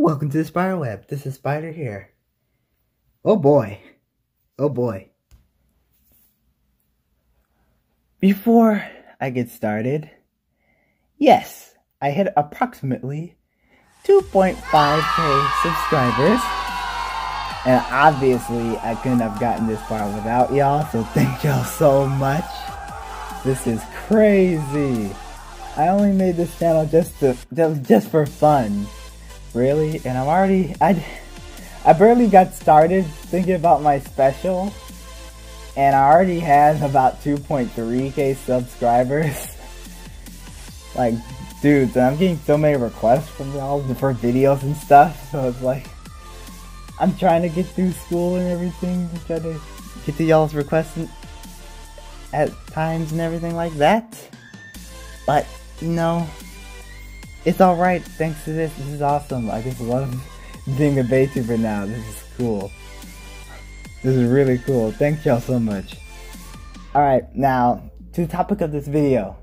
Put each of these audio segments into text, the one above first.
Welcome to the Spider Web. This is Spyder here. Oh boy. Oh boy. Before I get started, yes, I hit approximately 2.5k subscribers. And obviously, I couldn't have gotten this far without y'all, so thank y'all so much. This is crazy. I only made this channel just for fun. Really? And I barely got started thinking about my special, and I already had about 2.3k subscribers. Like, dude, I'm getting so many requests from y'all for videos and stuff, so it's like, I'm trying to get through school and everything, to try to get to y'all's requests at times and everything like that. But, you know, it's alright thanks to this. This is awesome. I just love being a BeyTuber now. This is cool. This is really cool. Thanks y'all so much. Alright, now, to the topic of this video.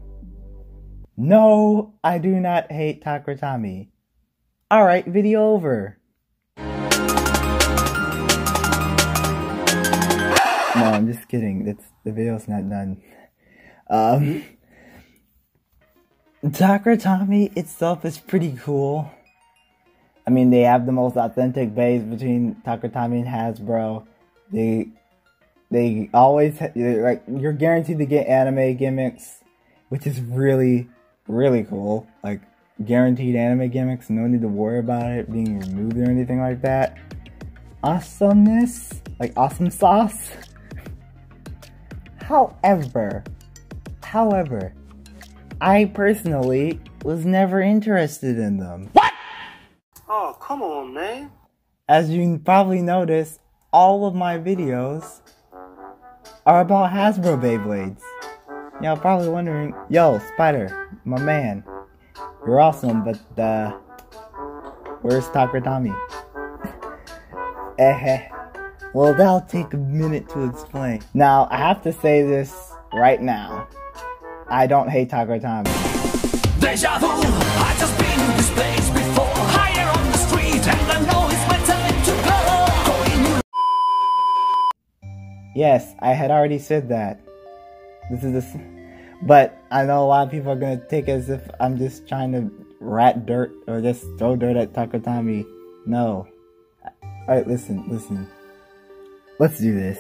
No, I do not hate Takara Tomy. Alright, video over. No, I'm just kidding. The video's not done. Takara Tomy itself is pretty cool. I mean, they have the most authentic Beys between Takara Tomy and Hasbro. They always like, you're guaranteed to get anime gimmicks, which is really, really cool. Like, guaranteed anime gimmicks, no need to worry about it being removed or anything like that. Awesomeness, like awesome sauce. However, I personally was never interested in them. What? Oh, come on, man. As you probably noticed, all of my videos are about Hasbro Beyblades. Y'all probably wondering, yo, Spyder, my man, you're awesome, but where's Takara Tomy? Well, that'll take a minute to explain. Now, I have to say this right now. I don't hate Takara Tomy. Deja vu, I just been in this place before. Higher on the street, and I know it's my time to go. Yes, I had already said that. But I know a lot of people are gonna take it as if I'm just trying to rat dirt or just throw dirt at Takara Tomy. No. Alright, listen. Let's do this.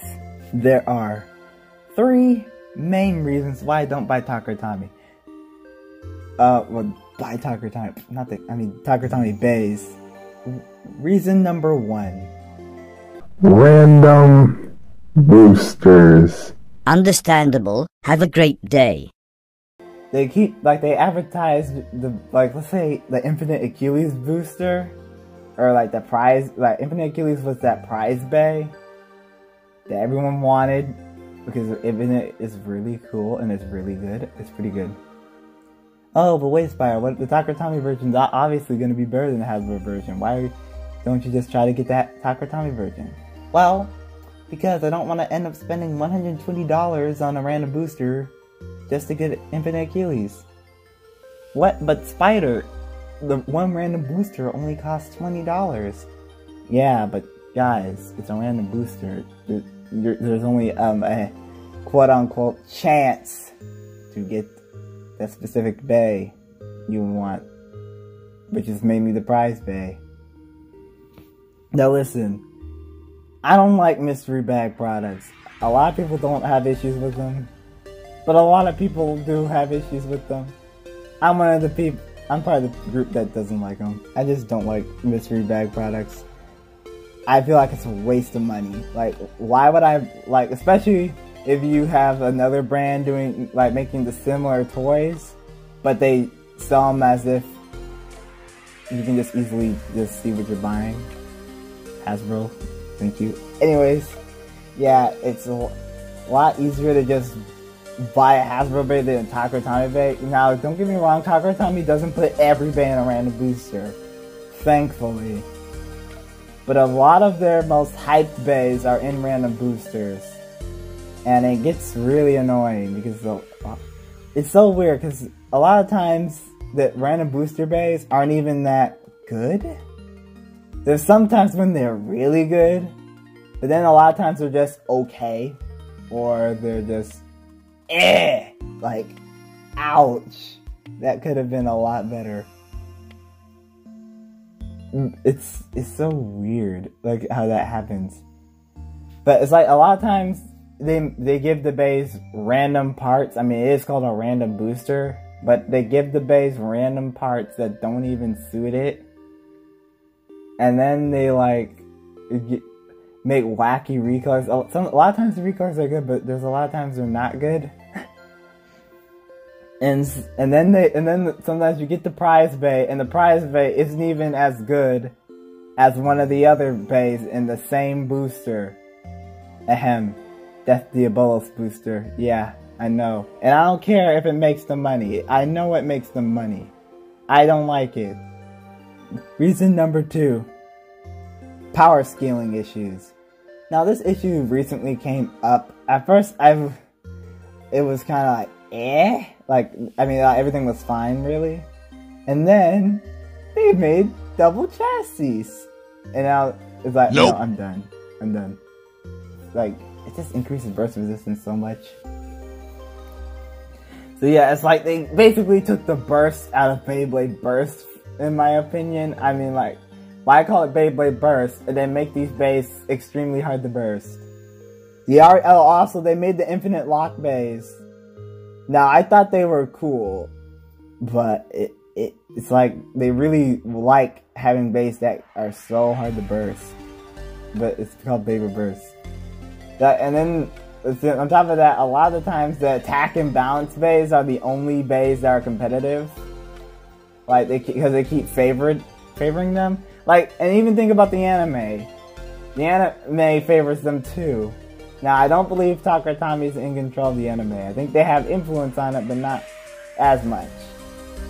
There are 3 main reasons why I don't buy Takara Tomy. Well, buy Takara Tomy. Takara Tomy Beys. Reason number 1. Random boosters. Understandable. Have a great day. They they advertise let's say the Infinite Achilles booster, or like the prize, like Infinite Achilles was that prize Bey that everyone wanted, because Infinite is really cool and it's really good. It's pretty good. Oh, but wait, Spyder, the Takara Tomy version is obviously going to be better than the Hasbro version. Why don't you just try to get that Takara Tomy version? Well, because I don't want to end up spending $120 on a random booster just to get Infinite Achilles. What? But Spyder, the one random booster only costs $20. Yeah, but guys, it's a random booster. There's only a quote-unquote chance to get that specific Bey you want, which is mainly the prize Bey. Now listen, I don't like mystery bag products. A lot of people don't have issues with them, but a lot of people do have issues with them. I'm one of the people, I'm part of the group that doesn't like them. I just don't like mystery bag products. I feel like it's a waste of money. Like, why would I, like, especially if you have another brand doing, like, making the similar toys, but they sell them as if you can just easily just see what you're buying. Hasbro, thank you. Anyways, yeah, it's a lot easier to just buy a Hasbro Bey than a Takara Tomy Bey. Now, don't get me wrong, Takara Tomy doesn't put every Bey in a random booster, thankfully. But a lot of their most hyped Beys are in random boosters. And it gets really annoying because it's so weird, because a lot of times the random booster Beys aren't even that good. There's sometimes when they're really good, but then a lot of times they're just okay, or they're just like, ouch. That could have been a lot better. It's so weird, like how that happens. But it's like a lot of times they give the Beys random parts. I mean, it is called a random booster, but they give the Beys random parts that don't even suit it. And then they like make wacky recolors. A lot of times the recolors are good, but there's a lot of times they're not good. and then sometimes you get the prize Bey, and the prize Bey isn't even as good as one of the other Beys in the same booster. Ahem. That's the Ebolos booster. Yeah, I know. And I don't care if it makes them money. I know it makes them money. I don't like it. Reason number 2. Power scaling issues. Now this issue recently came up. At first it was kind of like, like, I mean, everything was fine really. And then they made double chassis. And now it's like, nope. No, I'm done. Like, it just increases burst resistance so much. So yeah, it's like they basically took the burst out of Beyblade Burst, in my opinion. I mean, like, why call it Beyblade Burst and then make these Beys extremely hard to burst? Also, they made the infinite lock Beys. Now, I thought they were cool, but it's like they really like having Beys that are so hard to burst. But it's called Beyblade Burst. And then, on top of that, a lot of the times the attack and balance Beys are the only Beys that are competitive. Like, because they keep favoring them. Like, and even think about the anime. The anime favors them too. Now, I don't believe Takara Tomy is in control of the anime. I think they have influence on it, but not as much.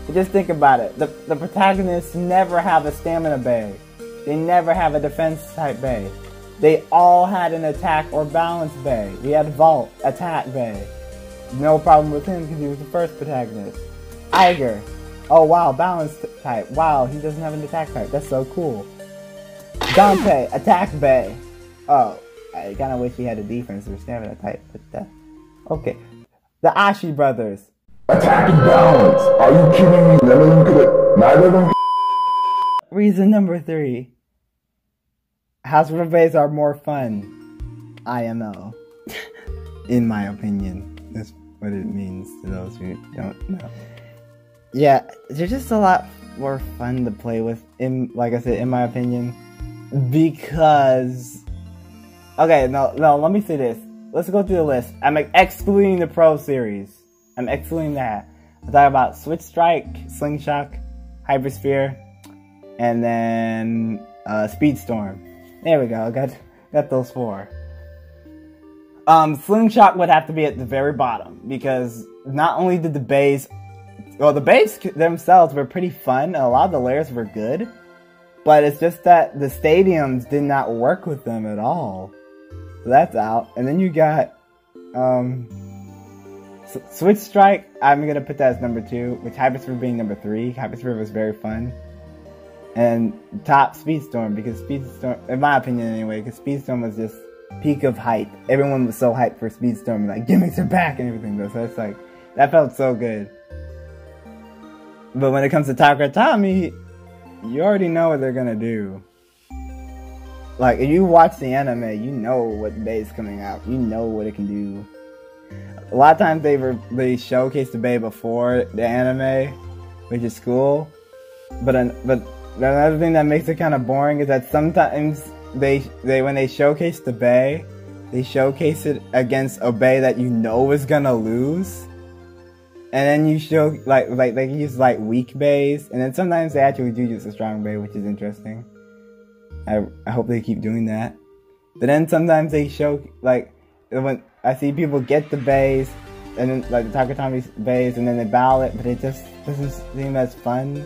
But just think about it. The protagonists never have a stamina Bey. They never have a defense type Bey. They all had an attack or balance Bey. We had Vault, attack Bey. No problem with him because he was the first protagonist. Iger. Oh wow, balance type. Wow, he doesn't have an attack type. That's so cool. Dante, attack Bey. Oh, I kind of wish he had a defense or stamina type. But okay. The Ashi brothers. Attack and balance. Are you kidding me? None of them could. Neither of them. Reason number 3. Hasbro Beys are more fun. IMO. In my opinion. That's what it means to those who don't know. Yeah, they're just a lot more fun to play with, like I said, in my opinion. Because... Okay, no, let me say this. Let's go through the list. I'm excluding the Pro Series. I'm excluding that. I'm talking about Switch Strike, Slingshot, Hypersphere, and then Speedstorm. There we go, I got those 4. Slingshot would have to be at the very bottom, because not only did the Beys... Well, the Beys themselves were pretty fun, and a lot of the layers were good, but it's just that the stadiums did not work with them at all. So that's out. And then you got Switch Strike. I'm gonna put that as number 2, with Hypersphere being number 3. Hypersphere was very fun. And top Speedstorm, because Speedstorm, in my opinion anyway, because Speedstorm was just peak of hype. Everyone was so hyped for Speedstorm, like gimmicks are back and everything though. So it's like, that felt so good. But when it comes to Takara Tomy, you already know what they're gonna do. Like, if you watch the anime, you know what Bey is coming out. You know what it can do. A lot of times they showcase the Bey before the anime, which is cool. But another thing that makes it kind of boring is that sometimes they when they showcase the Bey, they showcase it against a Bey that you know is gonna lose. And then you show, like they use, like, weak Beys. And then sometimes they actually do use a strong Bey, which is interesting. I hope they keep doing that. But then sometimes they show, like, when I see people get the Beys, and then, like, the Takara Tomy's Beys, and then they battle it, but it just doesn't seem as fun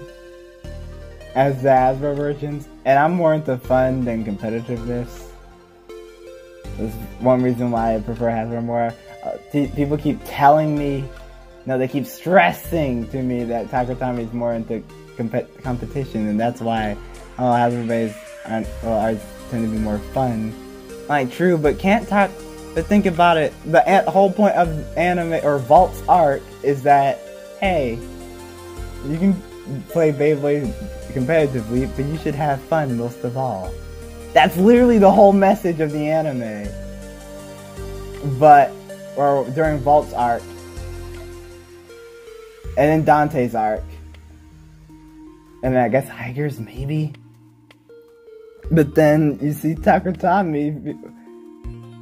as the Hasbro versions. And I'm more into fun than competitiveness. That's one reason why I prefer Hasbro more. People keep telling me, no, they keep stressing to me that Takara Tomy is more into competition, and that's why Hasbro Beys tend to be more fun. Like, true, but think about it. The whole point of anime or Vault's arc is that, hey, you can play Beyblade competitively, but you should have fun most of all. That's literally the whole message of the anime. Or during Vault's arc, and then Dante's arc, and then I guess Higer's maybe. But then you see Takara Tomy,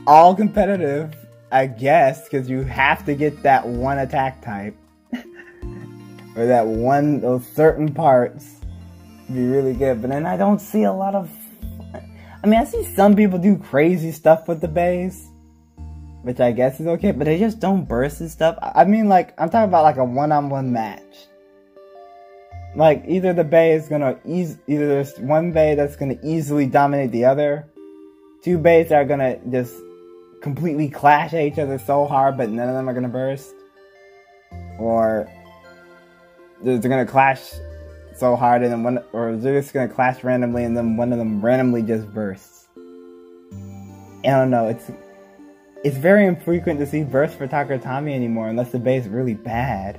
all competitive, I guess, because you have to get that one attack type. Or those certain parts be really good. But then I don't see a lot of... I mean, I see some people do crazy stuff with the Beys, which I guess is okay, but they just don't burst and stuff. I mean, like, I'm talking about like a one-on-one match. Like, either the Bey is gonna either there's one Bey that's gonna easily dominate the other, two Beys that are gonna just completely clash at each other so hard, but none of them are gonna burst, or they're gonna clash so hard and then or they're just gonna clash randomly and then one of them randomly just bursts. I don't know. It's very infrequent to see bursts for Takara Tomy anymore, unless the Bey is really bad.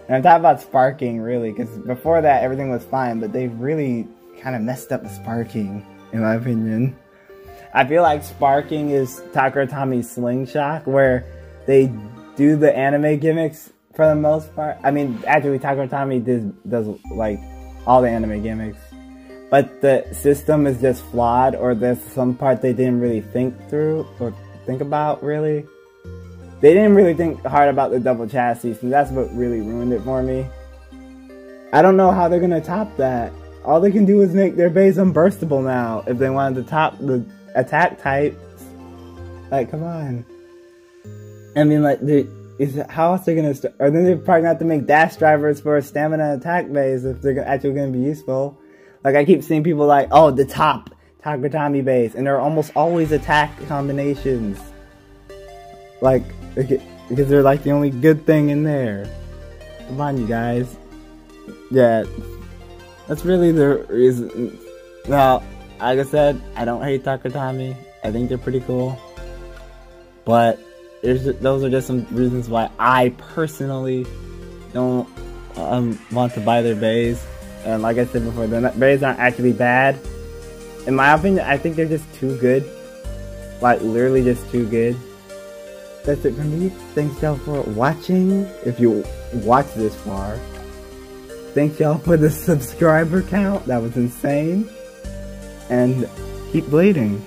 And I'm talking about sparking, really, because before that, everything was fine, but they really kind of messed up the sparking, in my opinion. I feel like sparking is Takara Tomy's slingshot, where they do the anime gimmicks for the most part. I mean, actually, Takara Tomy does like, all the anime gimmicks. But the system is just flawed, or there's some part they didn't really think through, or think about, really. They didn't really think hard about the double chassis, and that's what really ruined it for me. I don't know how they're gonna top that. All they can do is make their Beys unburstable now, if they wanted to top the attack types. Like, come on. I mean, like, how else are they gonna start? Or then they're probably gonna have to make dash drivers for stamina attack Beys if they're actually gonna be useful. Like, I keep seeing people like, oh, the top Takara Tomy Beys, and they're almost always attack combinations. Like, because they're like the only good thing in there. Come on, you guys. Yeah, that's really the reason. Well, like I said, I don't hate Takara Tomy. I think they're pretty cool. But those are just some reasons why I personally don't want to buy their Beys. And like I said before, the Beys aren't actually bad. In my opinion, I think they're just too good. Like, literally just too good. That's it for me. Thanks y'all for watching, if you watched this far. Thanks y'all for the subscriber count. That was insane. And keep blading.